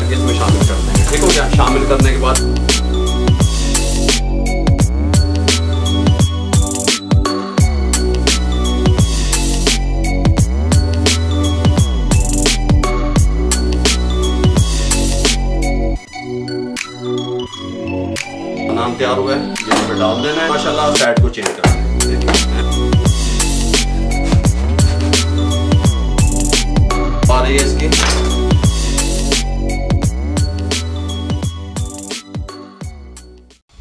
इसमें शामिल कर देंगे। ठीक हो गया। शामिल करने के बाद नाम तैयार हुआ है, ये इसमें डाल देना है। माशाल्लाह फैट को चेंज करना है। आ रही है इसकी।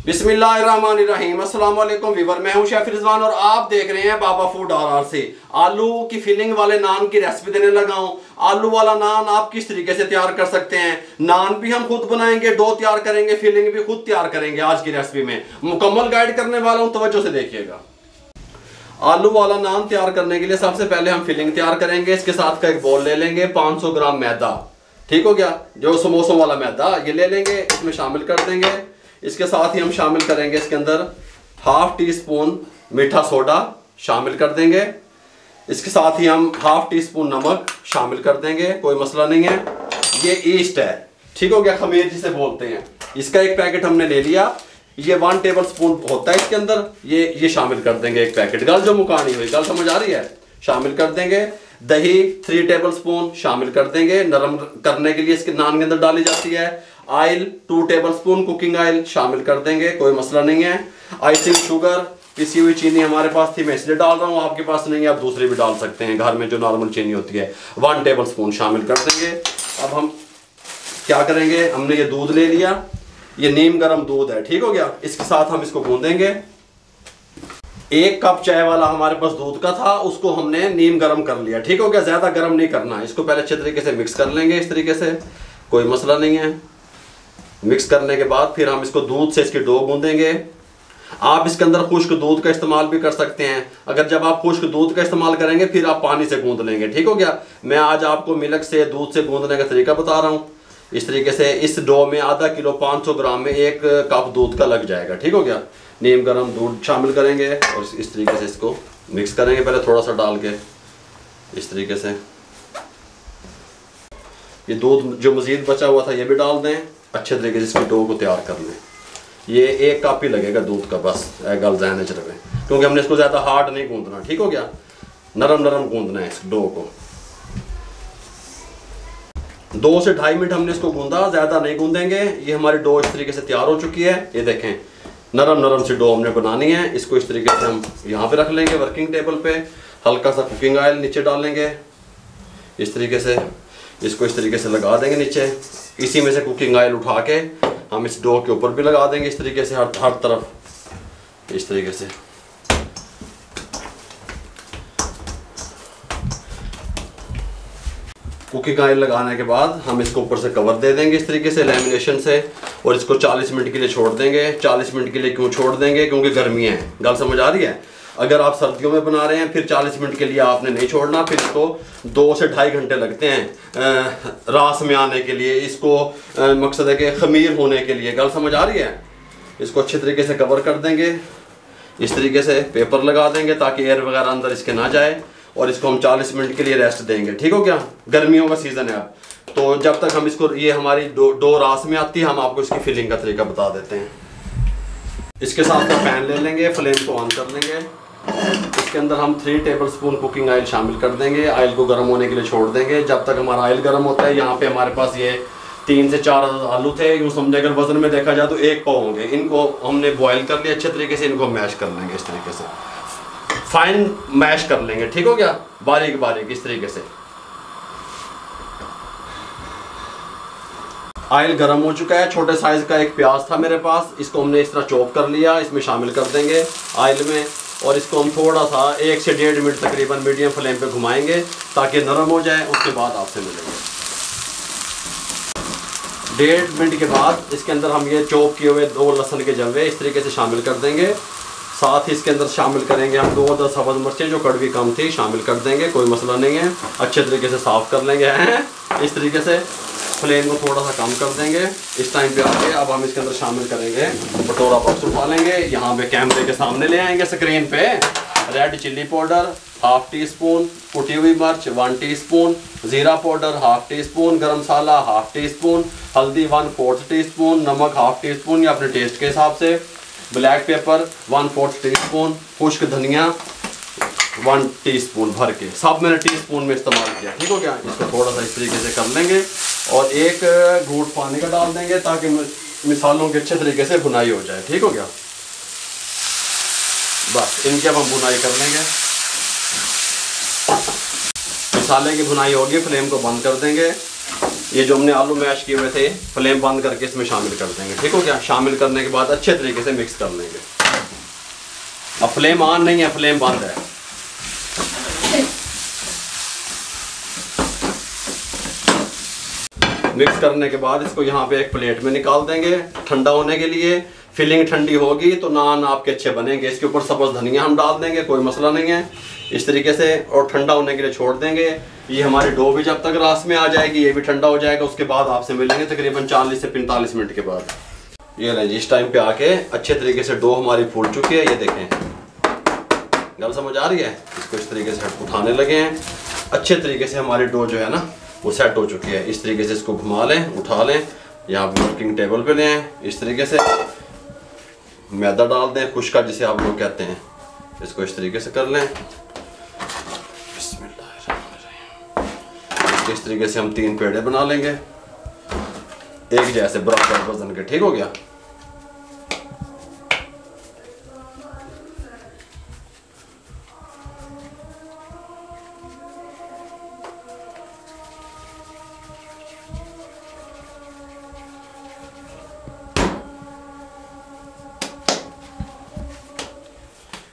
बिस्मिल्लाहिर्रहमानिर्रहीम। अस्सलाम वालेकुम वीवर, मैं हूं शेफ रिजवान और आप देख रहे हैं बाबा फूड RR से। आलू की फिलिंग वाले नान की रेसिपी देने लगा हूं। आलू वाला नान आप किस तरीके से तैयार कर सकते हैं। नान भी हम खुद बनाएंगे, डो तैयार करेंगे, फिलिंग भी खुद तैयार करेंगे। आज की रेसिपी में मुकम्मल गाइड करने वाला हूं, तवज्जो से देखिएगा। आलू वाला नान तैयार करने के लिए सबसे पहले हम फिलिंग तैयार करेंगे। इसके साथ का एक बोल ले लेंगे, 500 ग्राम मैदा। ठीक हो गया। जो समोसों वाला मैदा ये ले लेंगे, इसमें शामिल कर देंगे। इसके साथ ही हम शामिल करेंगे इसके अंदर ½ टीस्पून मीठा सोडा शामिल कर देंगे। इसके साथ ही हम ½ टीस्पून नमक शामिल कर देंगे, कोई मसला नहीं है। ये ईस्ट है, ठीक हो गया, खमीर जिसे बोलते हैं। इसका एक पैकेट हमने ले लिया। ये 1 टेबल स्पून होता है इसके अंदर, ये शामिल कर देंगे एक पैकेट। गल जो मुकानी हुई, गल समझ आ रही है, शामिल कर देंगे। दही 3 टेबल स्पून शामिल कर देंगे, नरम करने के लिए इसके नान के अंदर डाली जाती है। Oil 2 table spoon cooking oil शामिल कर देंगे, कोई मसला नहीं है। आइसिंग शुगर, पिसी हुई चीनी हमारे पास थी, मैं इसलिए डाल रहा हूँ, आपके पास नहीं है आप दूसरी भी डाल सकते हैं, घर में जो नॉर्मल चीनी होती है। 1 टेबल स्पून शामिल कर देंगे। अब हम क्या करेंगे, हमने ये दूध ले लिया, ये नीम गर्म दूध है, ठीक हो गया। इसके साथ हम इसको गूंदेंगे। 1 कप चाय वाला हमारे पास दूध का था, उसको हमने नीम गर्म कर लिया, ठीक हो गया। ज्यादा गर्म नहीं करना, इसको पहले अच्छे तरीके से मिक्स कर लेंगे, इस तरीके से, कोई मसला नहीं है। मिक्स करने के बाद फिर हम इसको दूध से इसकी डो गूंदेंगे। आप इसके अंदर खुश्क दूध का इस्तेमाल भी कर सकते हैं। अगर जब आप खुश्क दूध का इस्तेमाल करेंगे फिर आप पानी से गूंद लेंगे, ठीक हो गया। मैं आज आपको मिल्क से, दूध से गूंदने का तरीका बता रहा हूँ। इस तरीके से इस डो में ½ किलो 500 ग्राम में 1 कप दूध का लग जाएगा, ठीक हो गया। नीम गर्म दूध शामिल करेंगे और इस तरीके से इसको मिक्स करेंगे, पहले थोड़ा सा डाल के इस तरीके से। ये दूध जो मजीद बचा हुआ था ये भी डाल दें, अच्छे तरीके से इसकी डो को तैयार कर लें। ये 1 कप ही लगेगा दूध का, बस गल जहन च रहे, क्योंकि हमने इसको ज़्यादा हार्ड नहीं गूंदना, ठीक हो गया। नरम नरम गूंदना है इस डो को। 2 से 2.5 मिनट हमने इसको गूंदा, ज़्यादा नहीं गूंदेंगे। ये हमारी डो इस तरीके से तैयार हो चुकी है, ये देखें, नरम नरम सी डो हमने बनानी है। इसको इस तरीके से हम यहाँ पे रख लेंगे वर्किंग टेबल पे। हल्का सा कुकिंग ऑयल नीचे डालेंगे, इस तरीके से इसको इस तरीके से लगा देंगे नीचे। इसी में से कुकिंग ऑयल उठा के हम इस डो के ऊपर भी लगा देंगे, इस तरीके से हर तरफ, इस तरीके से। कुकिंग ऑयल लगाने के बाद हम इसको ऊपर से कवर दे देंगे इस तरीके से लैमिनेशन से, और इसको 40 मिनट के लिए छोड़ देंगे। 40 मिनट के लिए क्यों छोड़ देंगे, क्योंकि गर्मियाँ हैं, गल समझ आ रही है। अगर आप सर्दियों में बना रहे हैं फिर 40 मिनट के लिए आपने नहीं छोड़ना, फिर इसको 2 से 2.5 घंटे लगते हैं रास में आने के लिए। इसको मकसद है कि खमीर होने के लिए, गल समझ आ रही है। इसको अच्छे तरीके से कवर कर देंगे, इस तरीके से पेपर लगा देंगे ताकि एयर वगैरह अंदर इसके ना जाए, और इसको हम 40 मिनट के लिए रेस्ट देंगे, ठीक हो गया। गर्मियों का सीज़न है अब, तो जब तक हम इसको, ये हमारी डो रास में आती है, हम आपको इसकी फिलिंग का तरीका बता देते हैं। इसके साथ का पैन ले लेंगे, फ्लेम को ऑन कर लेंगे। इसके अंदर हम 3 टेबल स्पून कुकिंग ऑयल शामिल कर देंगे। ऑयल को गर्म होने के लिए छोड़ देंगे। जब तक हमारा ऑयल गर्म होता है, यहाँ पे हमारे पास ये 3 से 4 आलू थे, यूँ समझे अगर वजन में देखा जाए तो 1 पाव होंगे। इनको हमने बॉयल कर लिया अच्छे तरीके से, इनको मैश कर लेंगे इस तरीके से, फाइन मैश कर लेंगे, ठीक हो गया, बारीक बारीक इस तरीके से। ऑयल गर्म हो चुका है। छोटे साइज का एक प्याज था मेरे पास, इसको हमने इस तरह चॉप कर लिया, इसमें शामिल कर देंगे ऑयल में, और इसको हम थोड़ा सा 1 से 1.5 मिनट तकरीबन मीडियम फ्लेम पे घुमाएंगे ताकि नरम हो जाए। उसके बाद आपसे मिलेंगे। 1.5 मिनट के बाद इसके अंदर हम ये चॉप किए हुए 2 लहसुन के जलवे इस तरीके से शामिल कर देंगे। साथ ही इसके अंदर शामिल करेंगे हम 2 सब्ज़ मिर्चें जो कड़वी कम थी, शामिल कर देंगे, कोई मसला नहीं है। अच्छे तरीके से साफ़ कर लेंगे इस तरीके से। फ्लेम को थोड़ा सा कम कर देंगे। इस टाइम पे आके अब हम इसके अंदर शामिल करेंगे, भटोरा बॉक्स उठा लेंगे, यहाँ पे कैमरे के सामने ले आएंगे स्क्रीन पे, red chilli powder half tea spoon, कुटी हुई मिर्च 1 टीस्पून, ज़ीरा पाउडर हाफ टी स्पून, गरम मसाला हाफ टी स्पून, हल्दी 1/4 टीस्पून, नमक हाफ टी स्पून या अपने टेस्ट के हिसाब से, ब्लैक पेपर 1/4 टीस्पून, खुश्क धनिया 1 टीस्पून भर के, सब मैंने टीस्पून में इस्तेमाल किया। ठीक हो गया। इसको थोड़ा सा इस तरीके से कर लेंगे और एक घूंट पानी का डाल देंगे ताकि मिसालों के अच्छे तरीके से भुनाई हो जाए। ठीक हो गया। बस इनकी अब हम भुनाई कर लेंगे। मसाले की भुनाई होगी, फ्लेम को बंद कर देंगे। ये जो हमने आलू मैश किए हुए थे फ्लेम बंद करके इसमें शामिल कर देंगे। ठीक हो गया। शामिल करने के बाद अच्छे तरीके से मिक्स कर लेंगे। अब फ्लेम ऑन नहीं है, फ्लेम बंद है। मिक्स करने के बाद इसको यहाँ पे एक प्लेट में निकाल देंगे ठंडा होने के लिए। फिलिंग ठंडी होगी तो नान आपके अच्छे बनेंगे। इसके ऊपर सब्ज़ धनिया हम डाल देंगे, कोई मसला नहीं है, इस तरीके से, और ठंडा होने के लिए छोड़ देंगे। ये हमारी डो भी जब तक रास में आ जाएगी ये भी ठंडा हो जाएगा। उसके बाद आपसे मिलेंगे तकरीबन 40 से 45 मिनट के बाद। ये लें जी, इस टाइम पे आके अच्छे तरीके से डो हमारी फूल चुकी है। ये देखें, गल समझ आ रही है। इसको इस तरीके से उठाने लगे हैं। अच्छे तरीके से हमारी डो जो है ना वो सेट हो चुकी है। इस तरीके से इसको घुमा लें, उठा लें, यहाँ वर्किंग टेबल पे लें। इस तरीके से मैदा डाल दें, खुश्का जिसे आप लोग कहते हैं। इसको इस तरीके से कर लें। इस तरीके से हम 3 पेड़े बना लेंगे एक जैसे बराबर वजन के। ठीक हो गया।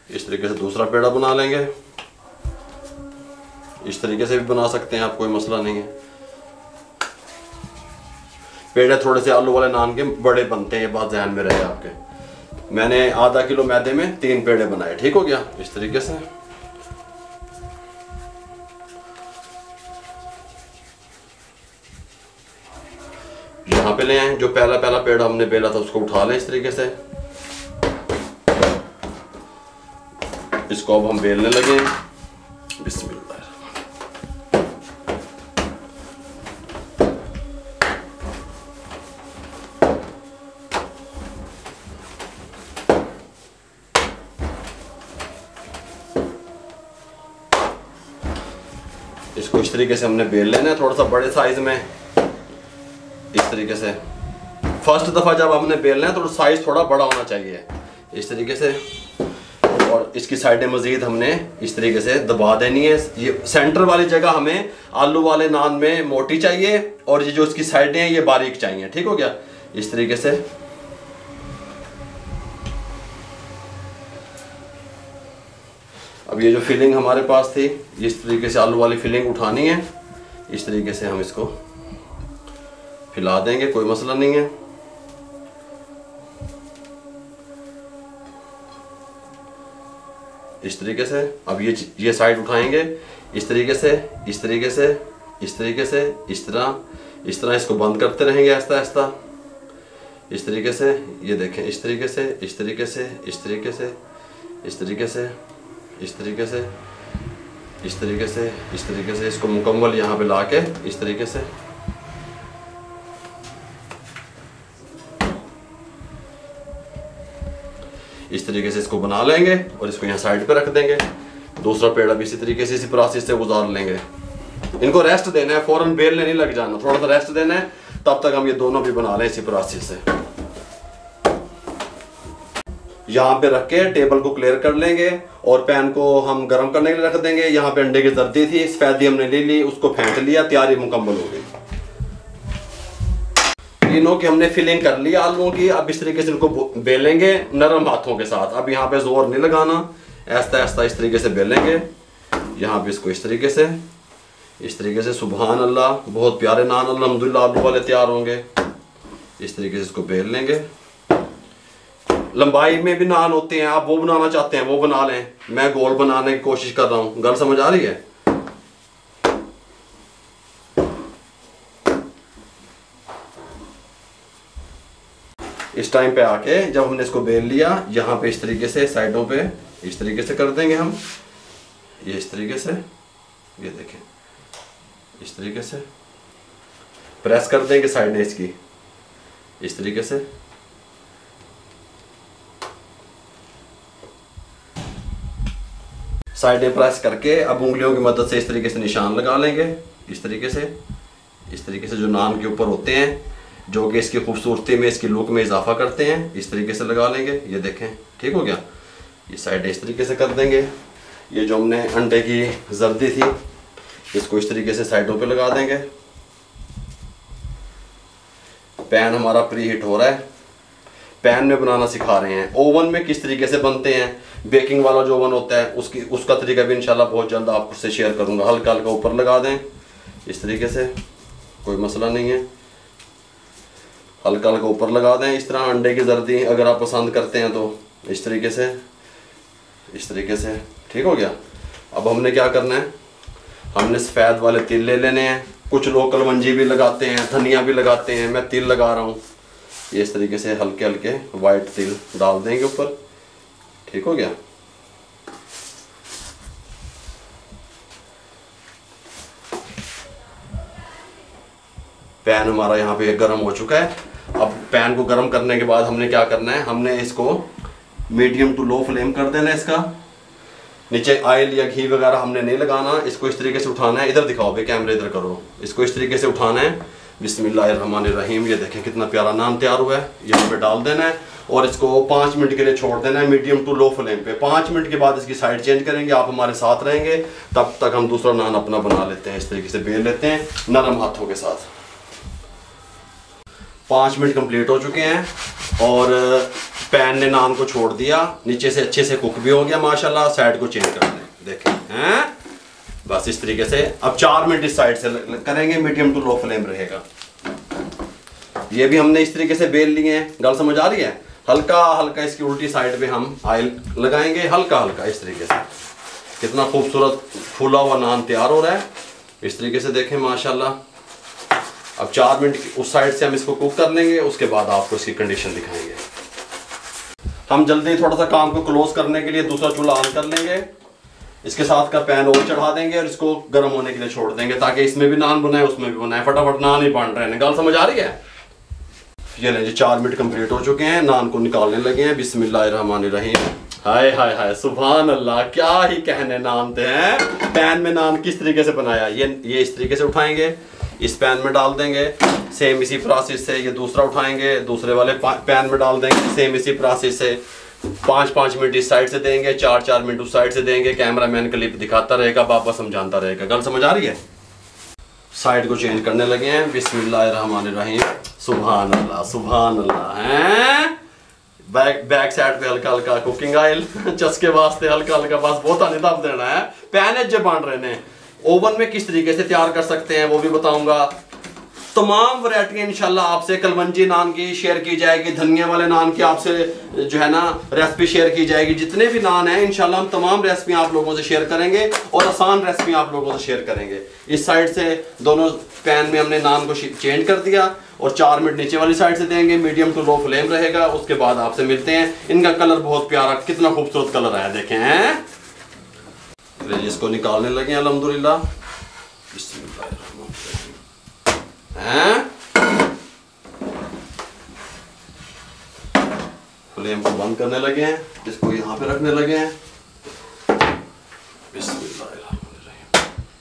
इस तरीके से दूसरा पेड़ा बना लेंगे। इस तरीके से भी बना सकते हैं आप, कोई मसला नहीं है। पेड़े थोड़े से आलू वाले नान के बड़े बनते हैं, ये बात ध्यान में रहे आपके। मैंने आधा किलो मैदे में 3 पेड़े बनाए। ठीक हो गया। इस तरीके से यहाँ पे ले आए। जो पहला पेड़ा हमने बेला था उसको उठा लें इस तरीके से। इसको अब हम बेलने लगे। बिस्मिल्लाह। इसको इस तरीके से हमने बेल लेना है, थोड़ा सा बड़े साइज में। इस तरीके से फर्स्ट दफा जब हमने बेलना है तो साइज थोड़ा बड़ा होना चाहिए। इस तरीके से, और इसकी साइडें मजीद हमने इस तरीके से दबा देनी है। ये सेंटर वाली जगह हमें आलू वाले नान में मोटी चाहिए और ये जो इसकी साइडें हैं ये बारीक चाहिए। ठीक हो गया। इस तरीके से अब ये जो फिलिंग हमारे पास थी इस तरीके से आलू वाली फिलिंग उठानी है। इस तरीके से हम इसको फैला देंगे, कोई मसला नहीं है। इस तरीके से अब ये साइड उठाएंगे इस तरीके से, इस तरीके से, इस तरीके से, इस तरह इसको बंद करते रहेंगे आहिस्ता आहिस्ता। इस तरीके से, ये देखें, इस तरीके से, इस तरीके से, इस तरीके से, इस तरीके से, इस तरीके से, इस तरीके से, इस तरीके से इसको मुकम्मल यहाँ पे लाके इस तरीके से इसको बना लेंगे और इसको यहाँ साइड पे रख देंगे। दूसरा पेड़ा भी इसी तरीके से इसी प्रोसेस से गुजार लेंगे। इनको रेस्ट देना है, फौरन बेलने नहीं लग जाना, थोड़ा सा रेस्ट देना है। तब तक हम ये दोनों भी बना लें इसी प्रोसेस से। यहाँ पे रख के टेबल को क्लियर कर लेंगे और पैन को हम गर्म करने के लिए रख देंगे। यहाँ पे अंडे की जर्दी थी, सफेदी हमने ले ली, उसको फेंट लिया, तैयारी मुकम्मल हो गई। तीनों की हमने फिलिंग कर ली आलूओं की। अब इस तरीके से इनको बेलेंगे नरम हाथों के साथ। अब यहाँ पे जोर नहीं लगाना, ऐसा ऐसा इस तरीके से बेलेंगे। यहाँ पे इसको इस तरीके से सुभान अल्लाह, बहुत प्यारे नान अल्हम्दुलिल्लाह आलू वाले तैयार होंगे। इस तरीके से इसको बेल लेंगे। लंबाई में भी नान होते हैं, आप वो बनाना चाहते हैं वो बना लें। मैं गोल बनाने की कोशिश कर रहा हूँ। गल समझ आ रही है। इस टाइम पे आके जब हमने इसको बेल लिया, यहाँ पे इस तरीके से साइडों पे इस तरीके से कर देंगे हम, ये इस तरीके से, ये देखें इस तरीके से प्रेस कर देंगे साइड इसकी इस तरीके से। साइडें प्रेस करके अब उंगलियों की मदद से इस तरीके से निशान लगा लेंगे, इस तरीके से जो नान के ऊपर होते हैं, जो कि इसकी खूबसूरती में, इसकी लुक में इजाफा करते हैं, इस तरीके से लगा लेंगे। ये देखें ठीक हो गया। ये साइड इस तरीके से कर देंगे। ये जो हमने अंडे की जर्दी थी इसको इस तरीके से साइडों पे लगा देंगे। पैन हमारा प्री हीट हो रहा है, पैन में बनाना सिखा रहे हैं। ओवन में किस तरीके से बनते हैं, बेकिंग वाला जो ओवन होता है उसका तरीका भी इंशाल्लाह बहुत जल्द आपको से शेयर करूंगा। हल्का हल्का ऊपर लगा दें इस तरीके से, कोई मसला नहीं है, हल्का हल्का ऊपर लगा दें। इस तरह अंडे की जर्दी अगर आप पसंद करते हैं तो इस तरीके से ठीक हो गया। अब हमने क्या करना है, हमने सफ़ेद वाले तिल ले लेने हैं। कुछ लोग कलवंजी भी लगाते हैं, धनिया भी लगाते हैं, मैं तिल लगा रहा हूँ। ये इस तरीके से हल्के हल्के वाइट तिल डाल देंगे ऊपर, ठीक हो गया। पैन हमारा यहाँ पे गर्म हो चुका है। अब पैन को गर्म करने के बाद हमने क्या करना है, हमने इसको मीडियम टू लो फ्लेम कर देना है। इसका नीचे ऑयल या घी वगैरह हमने नहीं लगाना। इसको इस तरीके से उठाना है, इधर दिखाओ भाई, कैमरे इधर करो। इसको इस तरीके से उठाना है। बिस्मिल्लाहिर्रहमानिर्रहीम। ये देखें कितना प्यारा नान तैयार हुआ है। यहाँ पे डाल देना है और इसको 5 मिनट के लिए छोड़ देना है मीडियम टू लो फ्लेम पे। 5 मिनट के बाद इसकी साइड चेंज करेंगे, आप हमारे साथ रहेंगे। तब तक हम दूसरा नान अपना बना लेते हैं। इस तरीके से बेल लेते हैं नरम हाथों के साथ। 5 मिनट कंप्लीट हो चुके हैं और पैन ने नान को छोड़ दिया, नीचे से अच्छे से कुक भी हो गया माशाल्लाह। साइड को चेंज कर दें, देखें हैं, बस इस तरीके से। अब 4 मिनट इस साइड से करेंगे, मीडियम टू लो फ्लेम रहेगा। ये भी हमने इस तरीके से बेल लिए हैं, गल समझ आ रही है। हल्का हल्का इसकी उल्टी साइड पे हम ऑयल लगाएंगे, हल्का हल्का इस तरीके से। कितना खूबसूरत फूला हुआ नान तैयार हो रहा है इस तरीके से, देखें माशाल्लाह। अब 4 मिनट उस साइड से हम इसको कुक कर लेंगे, उसके बाद आपको इसकी कंडीशन दिखाएंगे। हम जल्दी थोड़ा सा काम को क्लोज करने के लिए दूसरा चूल्हा ऑन कर लेंगे। इसके साथ का पैन और चढ़ा देंगे और इसको गर्म होने के लिए छोड़ देंगे, ताकि इसमें भी नान बनाए उसमें भी बनाए, फटाफट नान ही बन रहे हैं। गल समझ आ रही है। ये लें जी, 4 मिनट कंप्लीट हो चुके हैं, नान को निकालने लगे हैं। बिस्मिल्लाहिर्रहमानिर्रहीम। हाय हाय हाय, सुभान अल्लाह, क्या ही कहने नान थे हैं। पैन में नान किस तरीके से बनाया, ये इस तरीके से उठाएंगे, इस पैन में डाल देंगे, सेम इसी प्रोसेस से। ये दूसरा उठाएंगे, दूसरे वाले पैन में डाल देंगे, सेम इसी प्रोसेस से। 5-5 मिनट इस साइड से देंगे, 4-4 मिनट उस साइड से देंगे। कैमरामैन क्लिप दिखाता रहेगा, बाबा समझाता रहेगा। गल समझ आ रही है। साइड को चेंज करने लगे हैं। बिस्मिल्लाहिर्रहमानिर्रहीम। सुभान अल्लाह, सुभान अल्लाह हैं। बैक साइड पे हल्का हल्का कुकिंग ऑयल चस्के वास्ते हल्का हल्का, बस बहुत नहीं दब देना है। पैन जो बन रहे हैं, ओवन में किस तरीके से तैयार कर सकते हैं वो भी बताऊंगा। तमाम वैरायटियां इंशाल्लाह आपसे कलवंजी नान की शेयर की जाएगी, धनिया वाले नान की आपसे जो है ना रेसिपी शेयर की जाएगी। जितने भी नान हैं इंशाल्लाह हम तमाम रेसिपी आप लोगों से शेयर करेंगे और आसान रेसिपी आप लोगों से शेयर करेंगे। इस साइड से दोनों पैन में हमने नान को चेंज कर दिया और 4 मिनट नीचे वाली साइड से देंगे, मीडियम टू लो फ्लेम रहेगा। उसके बाद आपसे मिलते हैं। इनका कलर बहुत प्यारा, कितना खूबसूरत कलर आया, देखें हैं। इसको निकालने लगे अल्हम्दुलिल्लाह। फ्लेम को बंद करने लगे हैं, इसको यहाँ पे रखने लगे हैं।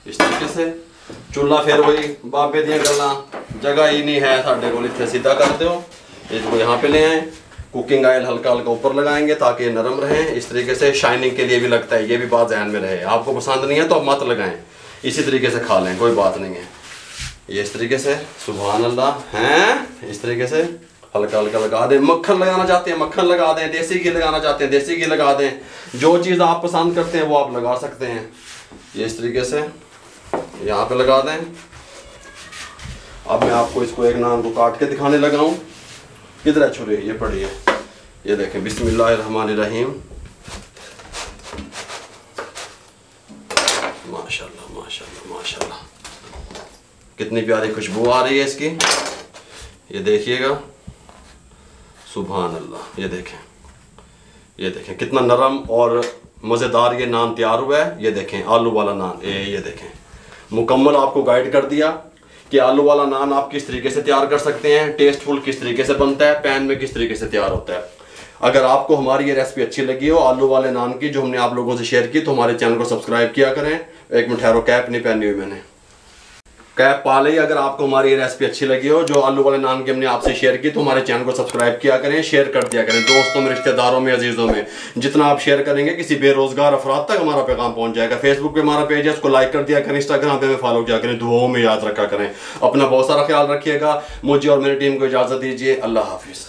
इस तरीके से चूल्हा फिर वही बाबे दियां गल्लां, जगह ही नहीं है साढ़े को, इतने सीधा कर दो। इसको यहाँ पे ले आए, कुकिंग ऑयल हल्का हल्का ऊपर लगाएंगे ताकि नरम रहे। इस तरीके से शाइनिंग के लिए भी लगता है, ये भी बात ध्यान में रहे। आपको पसंद नहीं है तो आप मत लगाएं, इसी तरीके से खा लें, कोई बात नहीं है। ये इस तरीके से, सुभान अल्लाह हैं, इस तरीके से हल्का हल्का लगा दें। मक्खन लगाना चाहते हैं मक्खन लगा दें, देसी घी लगाना चाहते हैं देसी घी लगा दें। जो चीज़ आप पसंद करते हैं वो आप लगा सकते हैं। ये इस तरीके से यहाँ पे लगा दें। अब मैं आपको इसको एक नान को काट के दिखाने लगा हूँ। किधर है छुरी, ये पड़ी है, ये देखें। बिस्मिल्लाहिर्रहमानिर्रहीम। माशाल्लाह माशाल्लाह माशाल्लाह, कितनी प्यारी खुशबू आ रही है इसकी, ये देखिएगा। सुभान अल्लाह। ये देखें, ये देखें कितना नरम और मज़ेदार ये नान तैयार हुआ है। ये देखें आलू वाला नान, ये देखें मुकम्मल आपको गाइड कर दिया कि आलू वाला नान आप किस तरीके से तैयार कर सकते हैं, टेस्टफुल किस तरीके से बनता है, पैन में किस तरीके से तैयार होता है। अगर आपको हमारी ये रेसिपी अच्छी लगी हो आलू वाले नान की जो हमने आप लोगों से शेयर की, तो हमारे चैनल को सब्सक्राइब किया करें। एक मिनट ठहरो, कैप नहीं पहनी हुई मैंने, कैप पा ली। अगर आपको हमारी ये रेसिपी अच्छी लगी हो जो आलू वाले नान की हमने आपसे शेयर की, तो हमारे चैनल को सब्सक्राइब किया करें, शेयर कर दिया करें दोस्तों में, रिश्तेदारों में, अजीजों में। जितना आप शेयर करेंगे किसी बेरोजगार अफराद तक हमारा पैगाम पहुंच जाएगा। फेसबुक पे हमारा पेज है, उसको लाइक कर दिया करें, इंस्टाग्राम पे हमें फॉलो किया करें। दुआओं में याद रखा करें। अपना बहुत सारा ख्याल रखिएगा। मुझे और मेरी टीम को इजाजत दीजिए। अल्लाह हाफिज़।